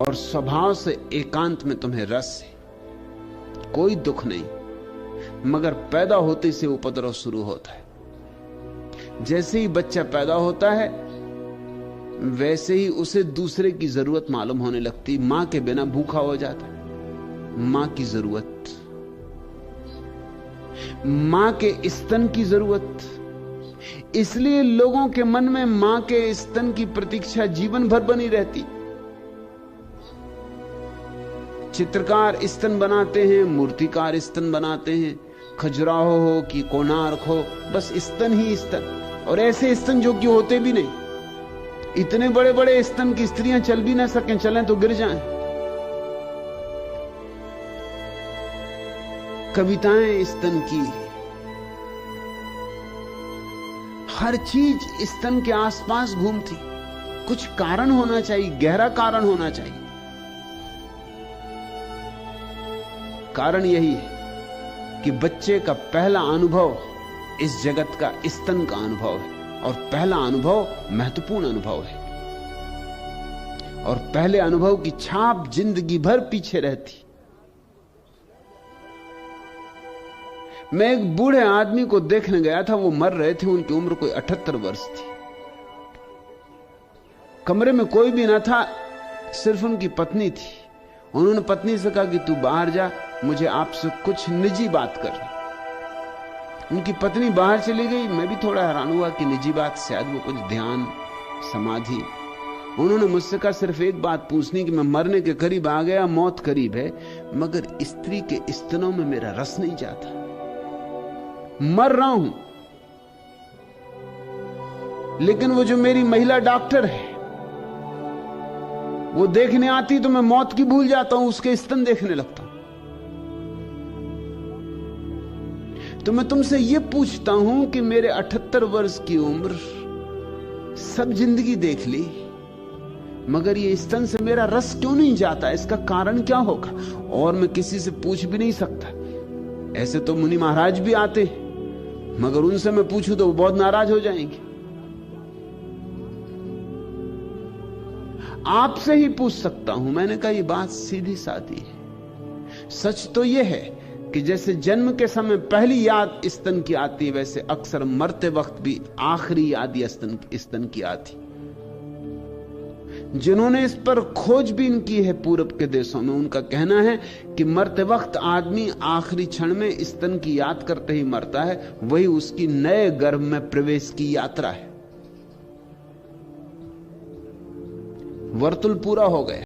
और स्वभाव से एकांत में तुम्हें रस है, कोई दुख नहीं, मगर पैदा होते से उपद्रव शुरू होता है। जैसे ही बच्चा पैदा होता है वैसे ही उसे दूसरे की जरूरत मालूम होने लगती। मां के बिना भूखा हो जाता है। मां की जरूरत, मां के स्तन की जरूरत। इसलिए लोगों के मन में मां के स्तन की प्रतीक्षा जीवन भर बनी रहती। चित्रकार स्तन बनाते हैं, मूर्तिकार स्तन बनाते हैं, खजुराहो हो कि कोणार्क हो, बस स्तन ही स्तन। और ऐसे स्तन जो कि होते भी नहीं। इतने बड़े बड़े स्तन की स्त्रियां चल भी ना सकें, चलें तो गिर जाएं। कविताएं स्तन की, हर चीज स्तन के आसपास घूमती। कुछ कारण होना चाहिए, गहरा कारण होना चाहिए। कारण यही है कि बच्चे का पहला अनुभव इस जगत का स्तन का अनुभव है, और पहला अनुभव महत्वपूर्ण अनुभव है, और पहले अनुभव की छाप जिंदगी भर पीछे रहती। मैं एक बूढ़े आदमी को देखने गया था, वो मर रहे थे, उनकी उम्र कोई 78 वर्ष थी। कमरे में कोई भी ना था, सिर्फ उनकी पत्नी थी। उन्होंने पत्नी से कहा कि तू बाहर जा, मुझे आपसे कुछ निजी बात करनी। उनकी पत्नी बाहर चली गई। मैं भी थोड़ा हैरान हुआ कि निजी बात, शायद वो कुछ ध्यान समाधि। उन्होंने मुझसे कहा सिर्फ एक बात पूछनी कि मैं मरने के करीब आ गया, मौत करीब है, मगर स्त्री के स्तनों में मेरा रस नहीं जाता। मर रहा हूं, लेकिन वो जो मेरी महिला डॉक्टर है वो देखने आती तो मैं मौत की भूल जाता हूं, उसके स्तन देखने लगता हूं। तो मैं तुमसे यह पूछता हूं कि मेरे 78 वर्ष की उम्र, सब जिंदगी देख ली, मगर ये स्तन से मेरा रस क्यों नहीं जाता? इसका कारण क्या होगा? और मैं किसी से पूछ भी नहीं सकता। ऐसे तो मुनि महाराज भी आते, मगर उनसे मैं पूछूं तो वो बहुत नाराज हो जाएंगे। आपसे ही पूछ सकता हूं। मैंने कहा ये बात सीधी सादी है। सच तो यह है कि जैसे जन्म के समय पहली याद स्तन की आती है, वैसे अक्सर मरते वक्त भी आखिरी याद स्तन की आती। जिन्होंने इस पर खोजबीन की है पूरब के देशों में, उनका कहना है कि मरते वक्त आदमी आखिरी क्षण में स्तन की याद करते ही मरता है। वही उसकी नए गर्भ में प्रवेश की यात्रा है। वर्तुल पूरा हो गया।